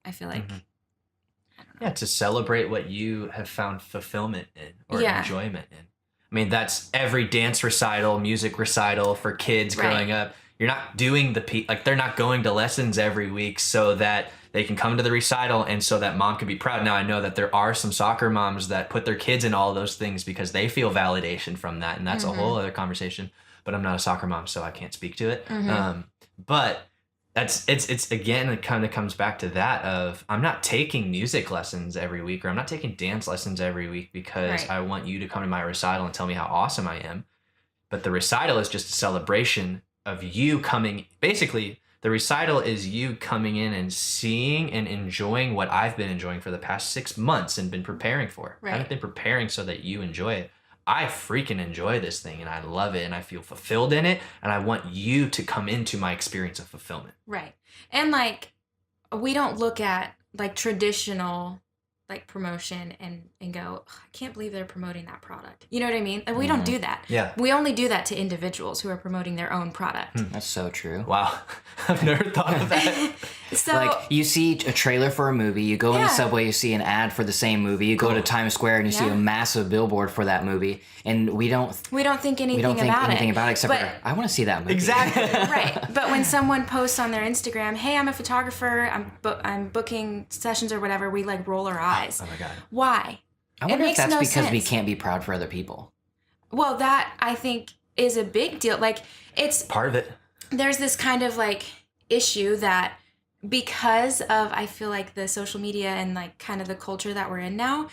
I feel like, I don't know. Yeah, to celebrate what you have found fulfillment in or enjoyment in. I mean, that's every dance recital, music recital for kids growing up. You're not doing they're not going to lessons every week so that they can come to the recital and so that mom can be proud. Now, I know that there are some soccer moms that put their kids in all those things because they feel validation from that. And that's a whole other conversation. But I'm not a soccer mom, so I can't speak to it. But it's again, it kind of comes back to that of, I'm not taking music lessons every week, or I'm not taking dance lessons every week because Right. I want you to come to my recital and tell me how awesome I am. But the recital is just a celebration of you coming. Basically, the recital is you coming in and seeing and enjoying what I've been enjoying for the past 6 months and been preparing for. Right. I've been preparing so that you enjoy it. I freaking enjoy this thing and I love it and I feel fulfilled in it. And I want you to come into my experience of fulfillment. Right. And like, we don't look at like traditional like promotion and go, "Ugh, I can't believe they're promoting that product." You know what I mean? And we don't do that. Yeah. We only do that to individuals who are promoting their own product. That's so true. Wow. I've never thought of that. So Like you see a trailer for a movie, you go in the Yeah. subway, you see an ad for the same movie, you go to Times Square and you see Yeah. a massive billboard for that movie, and we don't think anything think anything it. about it except But- for I want to see that movie. Exactly. Right. But when someone posts on their Instagram, "Hey, I'm a photographer. I'm booking sessions or whatever," we like roll our eyes. Oh my God. Why? I wonder if makes that's no because we sense. can't be proud for other people. Well, that I think is a big deal. Like it's Part of it. there's this kind of like issue that because of I feel like the social media and like kind of the culture that we're in now,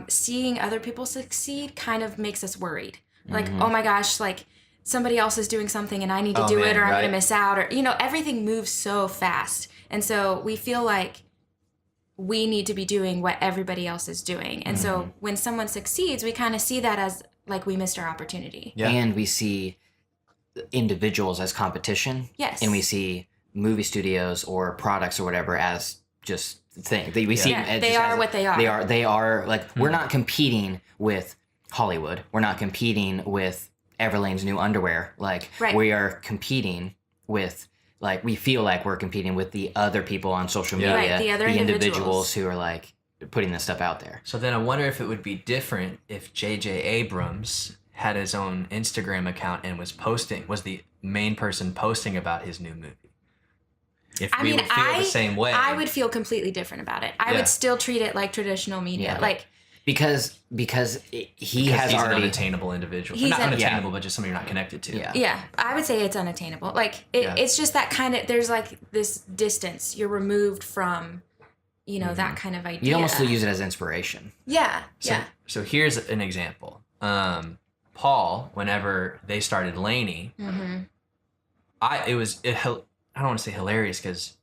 seeing other people succeed kind of makes us worried. Like, oh my gosh, like somebody else is doing something and I need to Oh, do man, it or I'm right. gonna miss out, or everything moves so fast. And so we feel like we need to be doing what everybody else is doing. And so when someone succeeds, we kind of see that as like we missed our opportunity. Yeah. And we see individuals as competition. Yes. And we see movie studios or products or whatever as just things. We see Yeah, it they just are as- what they are. They are like we're not competing with Hollywood. We're not competing with Everlane's new underwear. Like Right. we are competing with like we feel like we're competing with the other people on social Yeah. media, Right, the other individuals. who are like putting this stuff out there. So then I wonder if it would be different if J.J. Abrams had his own Instagram account and was the main person posting about his new movie. If I we mean, would feel the same way. I would feel completely different about it. I Yeah. would still treat it like traditional media. Yeah. like Because he because has he's an already unattainable individual. He's Not an- unattainable, but just somebody you're not connected to. Yeah. yeah, I would say it's unattainable. Like Yeah. it's just that kind of there's like this distance. You're removed from that kind of idea. you'd almost use it as inspiration. Yeah. So, Yeah. so here's an example. Paul, whenever they started Laney, Mm-hmm. I don't want to say hilarious because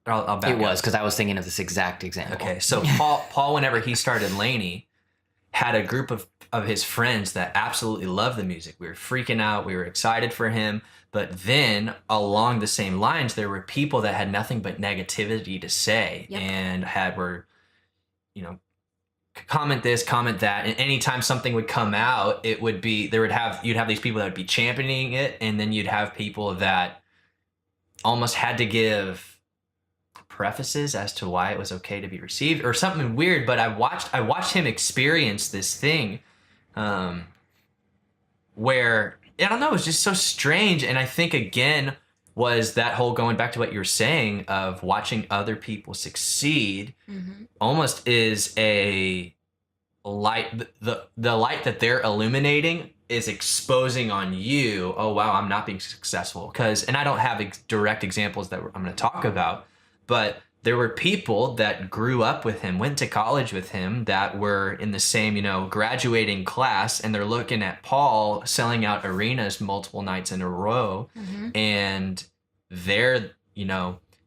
I'll back It up. was because I was thinking of this exact example. Okay, so Paul, whenever he started Laney, had a group of his friends that absolutely loved the music. We were freaking out. We were excited for him. But then along the same lines, there were people that had nothing but negativity to say Yep. and were, comment this, comment that. And anytime something would come out, it would be, you'd have these people that would be championing it. And then you'd have people that almost had to give prefaces as to why it was okay to be received or something weird. But I watched him experience this thing where I don't know, it was just so strange. And I think again was that whole going back to what you were saying of watching other people succeed Mm-hmm. almost is a light. The light that they're illuminating is exposing on you. Oh wow, I'm not being successful and I don't have direct examples that I'm going to talk about. But there were people that grew up with him, went to college with him, that were in the same, graduating class, and they're looking at Paul selling out arenas multiple nights in a row, Mm-hmm. and they're,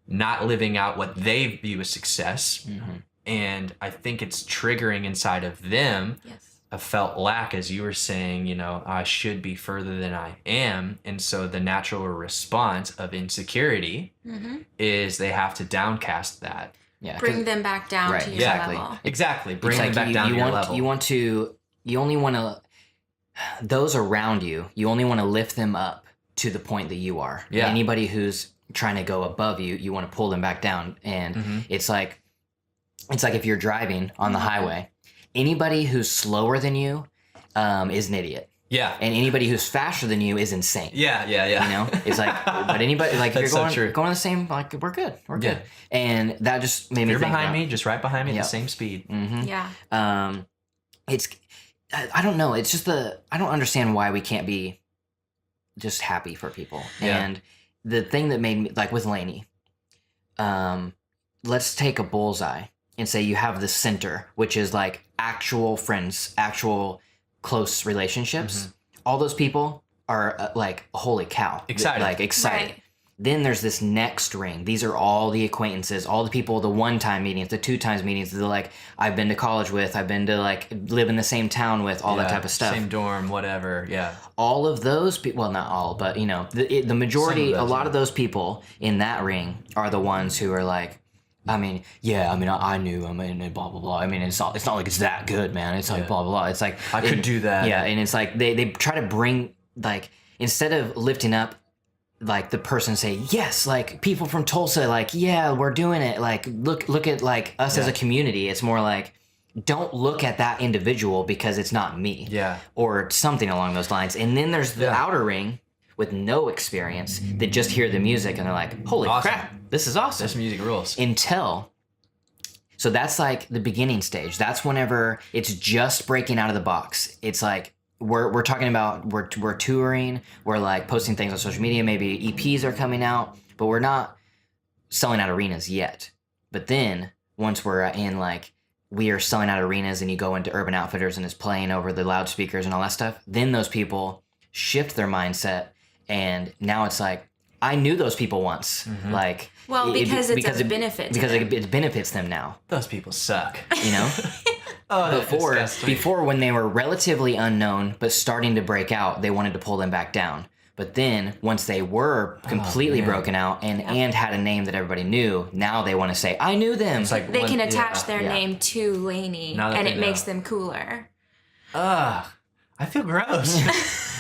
not living out what they view as success. Mm-hmm. And I think it's triggering inside of them Yes. a felt lack, as you were saying, I should be further than I am. And so the natural response of insecurity Mm-hmm. is they have to downcast that. Yeah. 'cause- Bring them back down Right, to your exactly. level. Exactly. it's Bring them like back down to your level. You only want to, those around you, you only want to lift them up to the point that you are. Yeah. Anybody who's trying to go above you, you want to pull them back down. And Mhm. it's like if you're driving on the Mhm. highway, anybody who's slower than you is an idiot. Yeah. And anybody who's faster than you is insane. Yeah. It's like, but anybody, like, That's you're so going, true. going the same, like, we're good. Yeah. And that just made me You're think behind about, me, just right behind me at Yep. the same speed. Mhm. Yeah. It's, I don't know. It's just I don't understand why we can't be just happy for people. Yeah. And the thing that made me, like with Lainey, let's take a bullseye and say you have the center, which is like actual friends, actual close relationships. All those people are like, holy cow. Excited. Like excited. Right. Then there's this next ring. These are all the acquaintances, all the people, the one-time meetings, the two-times meetings, the like I've been to college with, I've been to like live in the same town with, all that type of stuff. Same dorm, whatever. Yeah. All of those people, well, not all, but you know, the majority, Some of those, a lot of those people in that ring are the ones who are like, I mean, I knew him and blah, blah, blah. I mean, it's not like it's that good, man. It's like blah, blah, blah. It's like, I could do that. Yeah. And it's like, they try to bring, like, instead of lifting up, like the person say, yes, like people from Tulsa, like, yeah, we're doing it. Like, look at like us as a community. It's more like, don't look at that individual because it's not me. Yeah. Or something along those lines. And then there's the outer ring with no experience that just hear the music and they're like, holy crap, this is awesome. This music rules. So that's like the beginning stage. That's whenever it's just breaking out of the box. It's like, we're talking about we're touring, we're like posting things on social media, maybe EPs are coming out, but we're not selling out arenas yet. But then once we're in like we are selling out arenas and you go into Urban Outfitters and it's playing over the loudspeakers and all that stuff, then those people shift their mindset and now it's like, I knew those people once. Like, well, because it's a benefit. Because it benefits them now. Those people suck. You know? Before when they were relatively unknown but starting to break out, they wanted to pull them back down. But then once they were completely broken out and had a name that everybody knew, now they want to say, I knew them. It's like they can attach their name to Lainey and it makes them cooler. I feel gross.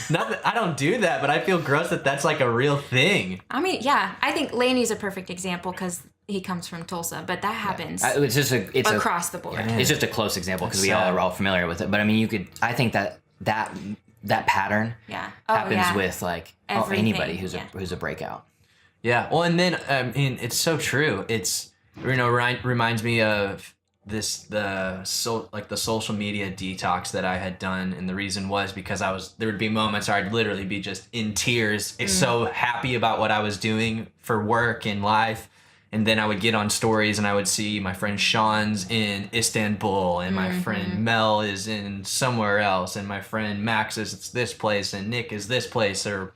Not that I don't do that, but I feel gross that that's like a real thing. I mean, yeah, I think Lainey's a perfect example because he comes from Tulsa, but that happens It's just across the board. It's just a close example because we all are all familiar with it. But I mean, I think that pattern happens with like anybody who's a breakout. Yeah. Well, and then I mean, it's so true. It's reminds me of the social media detox that I had done, and the reason was because there would be moments where I'd literally be just in tears, so happy about what I was doing for work and life. And then I would get on stories and I would see my friend Sean's in Istanbul and my friend Mel is in somewhere else and my friend Max is this place and Nick is this place or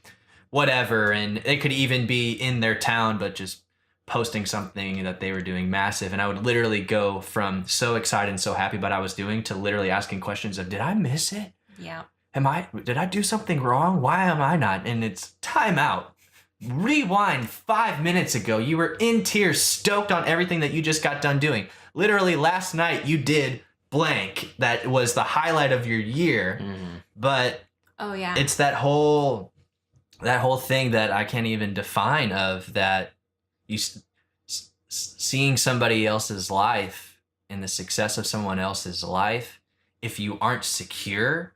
whatever. And it could even be in their town, but just posting something that they were doing massive. And I would literally go from so excited and so happy about what I was doing to literally asking questions of, did I miss it? Yeah. Did I do something wrong? Why am I not? And it's time out. Rewind 5 minutes ago. You were in tears, stoked on everything that you just got done doing. Literally last night you did blank. That was the highlight of your year. But it's that whole thing that I can't even define of that you seeing somebody else's life and the success of someone else's life, if you aren't secure,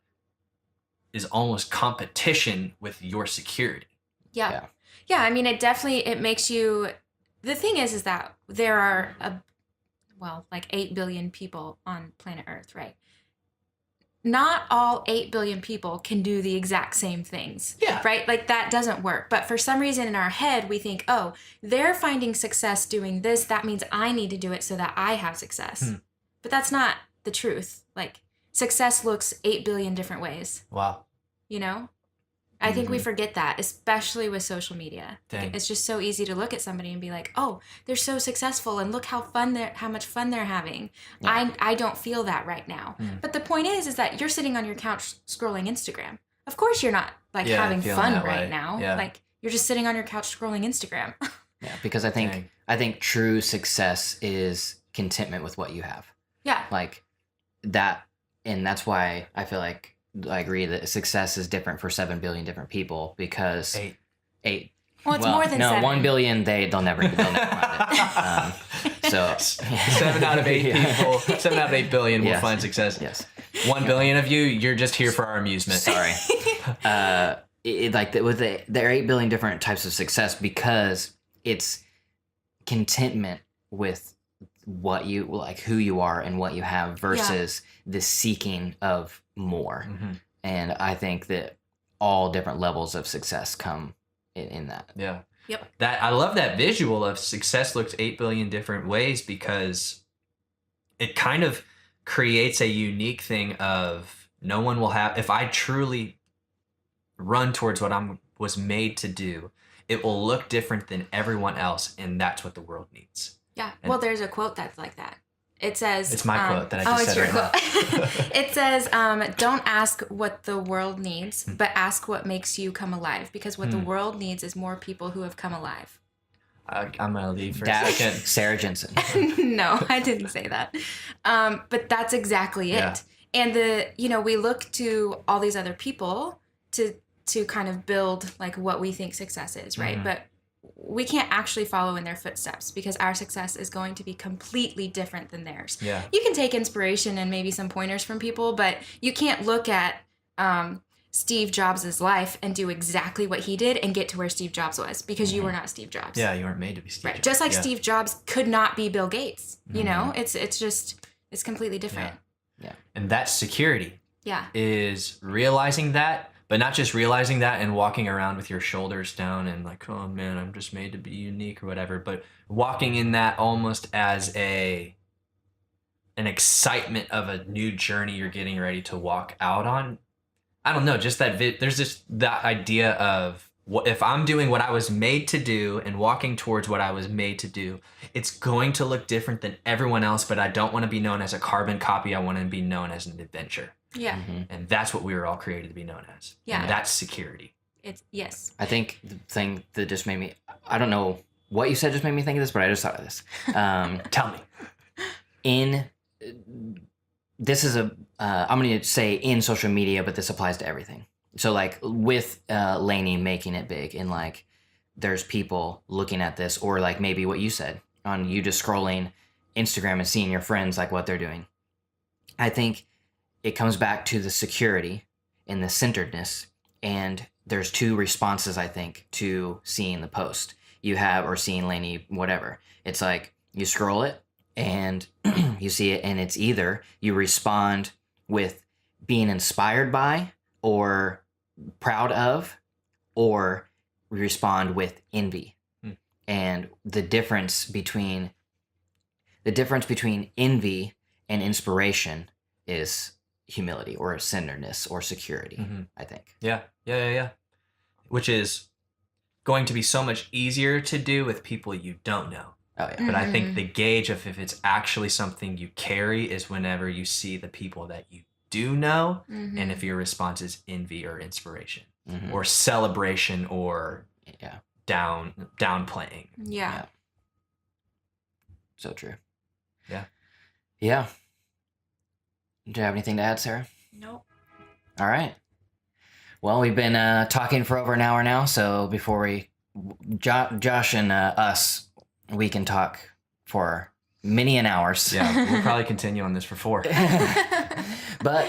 is almost competition with your security. Yeah. Yeah, I mean, it makes you, the thing is that there are, like 8 billion people on planet Earth, right? Not all 8 billion people can do the exact same things, right? Like that doesn't work. But for some reason in our head, we think, oh, they're finding success doing this. That means I need to do it so that I have success. But that's not the truth. Like success looks 8 billion different ways. Wow. You know? I think we forget that, especially with social media. Dang. It's just so easy to look at somebody and be like, "Oh, they're so successful, and look how much fun they're having." Yeah. I don't feel that right now. But the point is that you're sitting on your couch scrolling Instagram. Of course, you're not having fun right now. Yeah. Like you're just sitting on your couch scrolling Instagram. Yeah, because I think true success is contentment with what you have. Yeah. Like that, and that's why I feel like. I agree that success is different for 7 billion different people because 8. Well, it's more than 7. 1 billion. They'll never find it. So 7 out of 8 people, 7 out of 8 billion will find success. Yes. 1 billion of you're just here for our amusement. Sorry. There are 8 billion different types of success because it's contentment with what you like, who you are, and what you have versus the seeking of more. And I think that all different levels of success come in that. Yeah. Yep. That I love that visual of success looks 8 billion different ways, because it kind of creates a unique thing of no one will have, if I truly run towards what was made to do, it will look different than everyone else, and that's what the world needs. Yeah. And- Well, there's a quote that's like that. It says, It's my quote that I just it's said your right quote. It says, don't ask what the world needs, but ask what makes you come alive, because what the world needs is more people who have come alive. I'm gonna leave for a Dash second. Sarah Jensen. No, I didn't say that. But that's exactly it. Yeah. And we look to all these other people to kind of build like what we think success is, right? Mhm. But we can't actually follow in their footsteps, because our success is going to be completely different than theirs. Yeah. You can take inspiration and maybe some pointers from people, but you can't look at Steve Jobs' life and do exactly what he did and get to where Steve Jobs was, because you were not Steve Jobs. Yeah, you weren't made to be Steve Right. Jobs. Just like Yeah. Steve Jobs could not be Bill Gates. You know, Mhm. it's completely different. And that security Yeah. is realizing that, but not just realizing that and walking around with your shoulders down and like, oh man, I'm just made to be unique or whatever, but walking in that almost as an excitement of a new journey you're getting ready to walk out on. I don't know, just that there's just that idea of, what if I'm doing what I was made to do and walking towards what I was made to do, it's going to look different than everyone else, but I don't want to be known as a carbon copy. I want to be known as an adventure. Yeah. Mhm. And that's what we were all created to be known as. Yeah. And that's security. It's yes. I think the thing that just made me, I don't know what you said just made me think of this, but I just thought of this. Tell me. This is I'm going to say in social media, but this applies to everything. So like with Lainey making it big, and like there's people looking at this, or like maybe what you said on you just scrolling Instagram and seeing your friends, like what they're doing. I think it comes back to the security and the centeredness. And there's two responses, I think, to seeing the post you have, or seeing Lainey, whatever. It's like you scroll it and you see it, and it's either you respond with being inspired by or proud of, or we respond with envy. And the difference between envy and inspiration is humility, or centeredness, or security. Mhm. I think. Yeah. Which is going to be so much easier to do with people you don't know. Oh yeah. But I think the gauge of if it's actually something you carry is whenever you see the people that you do know, and if your response is envy or inspiration Mhm. or celebration or Yeah. downplaying. Yeah. So true. Yeah. Yeah. Do you have anything to add, Sarah? Nope. All right. Well, we've been talking for over an hour now, so before Josh and us, we can talk for many an hours. Yeah, we'll probably continue on this for 4. But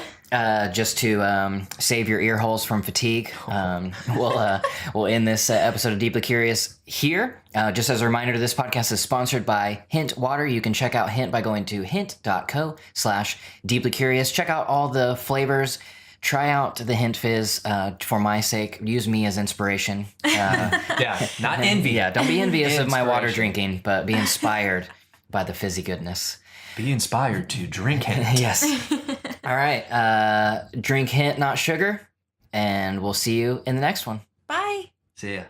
just to save your ear holes from fatigue, we'll end this episode of Deeply Curious here. Just as a reminder, this podcast is sponsored by Hint Water. You can check out Hint by going to hint.co/deeply curious. Check out all the flavors. Try out the Hint Fizz for my sake. Use me as inspiration. Yeah, not envy. Yeah, don't be envious of my water Inspiration. drinking, but be inspired by the fizzy goodness. Be inspired to drink Hint. Yes. All right. Drink Hint, not sugar. And we'll see you in the next one. Bye. See ya.